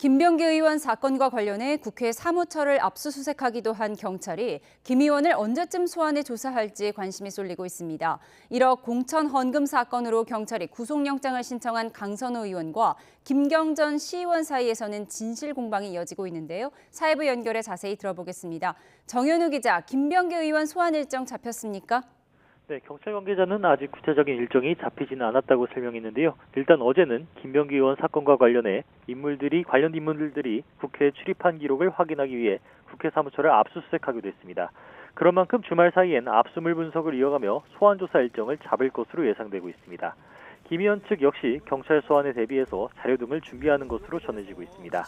김병기 의원 사건과 관련해 국회 사무처를 압수수색하기도 한 경찰이 김 의원을 언제쯤 소환해 조사할지 관심이 쏠리고 있습니다. 1억 공천 헌금 사건으로 경찰이 구속영장을 신청한 강선호 의원과 김경전 시의원 사이에서는 진실 공방이 이어지고 있는데요. 사회부 연결해 자세히 들어보겠습니다. 정현우 기자, 김병기 의원 소환 일정 잡혔습니까? 네, 경찰 관계자는 아직 구체적인 일정이 잡히지는 않았다고 설명했는데요. 일단 어제는 김병기 의원 사건과 관련해 관련 인물들이 국회에 출입한 기록을 확인하기 위해 국회 사무처를 압수수색하기도 했습니다. 그런 만큼 주말 사이엔 압수물 분석을 이어가며 소환 조사 일정을 잡을 것으로 예상되고 있습니다. 김 의원 측 역시 경찰 소환에 대비해서 자료 등을 준비하는 것으로 전해지고 있습니다.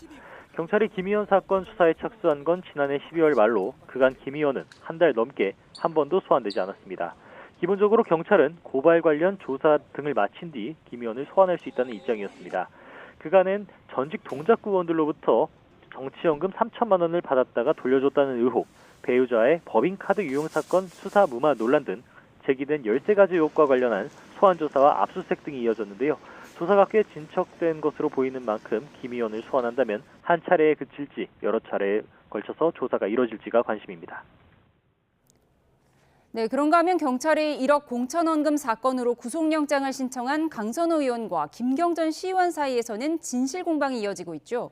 경찰이 김 의원 사건 수사에 착수한 건 지난해 12월 말로 그간 김 의원은 한 달 넘게 한 번도 소환되지 않았습니다. 기본적으로 경찰은 고발 관련 조사 등을 마친 뒤 김 의원을 소환할 수 있다는 입장이었습니다. 그간엔 전직 동작구원들로부터 정치연금 3천만 원을 받았다가 돌려줬다는 의혹, 배우자의 법인카드 유용 사건 수사 무마 논란 등 제기된 13가지 의혹과 관련한 소환 조사와 압수수색 등이 이어졌는데요. 조사가 꽤 진척된 것으로 보이는 만큼 김 의원을 소환한다면 한 차례에 그칠지 여러 차례에 걸쳐서 조사가 이뤄질지가 관심입니다. 네, 그런가 하면 경찰이 1억 공천 헌금 사건으로 구속영장을 신청한 강선호 의원과 김경전 시의원 사이에서는 진실 공방이 이어지고 있죠.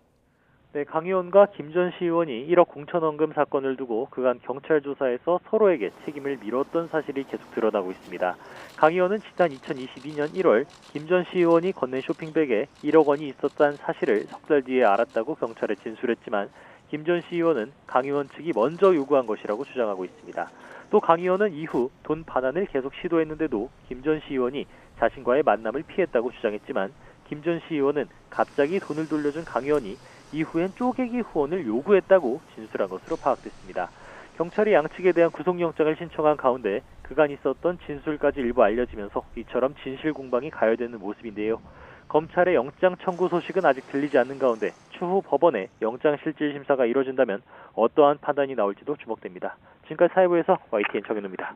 네, 강 의원과 김 전 시의원이 1억 공천 헌금 사건을 두고 그간 경찰 조사에서 서로에게 책임을 미뤘던 사실이 계속 드러나고 있습니다. 강 의원은 지난 2022년 1월 김 전 시의원이 건넨 쇼핑백에 1억 원이 있었다는 사실을 석 달 뒤에 알았다고 경찰에 진술했지만 김 전 시의원은 강 의원 측이 먼저 요구한 것이라고 주장하고 있습니다. 또 강 의원은 이후 돈 반환을 계속 시도했는데도 김 전 시의원이 자신과의 만남을 피했다고 주장했지만 김 전 시의원은 갑자기 돈을 돌려준 강 의원이 이후엔 쪼개기 후원을 요구했다고 진술한 것으로 파악됐습니다. 경찰이 양측에 대한 구속영장을 신청한 가운데 그간 있었던 진술까지 일부 알려지면서 이처럼 진실 공방이 가열되는 모습인데요. 검찰의 영장 청구 소식은 아직 들리지 않는 가운데 추후 법원의 영장실질 심사가 이뤄진다면 어떠한 판단이 나올지도 주목됩니다. 지금까지 사회부에서 YTN 정현우입니다.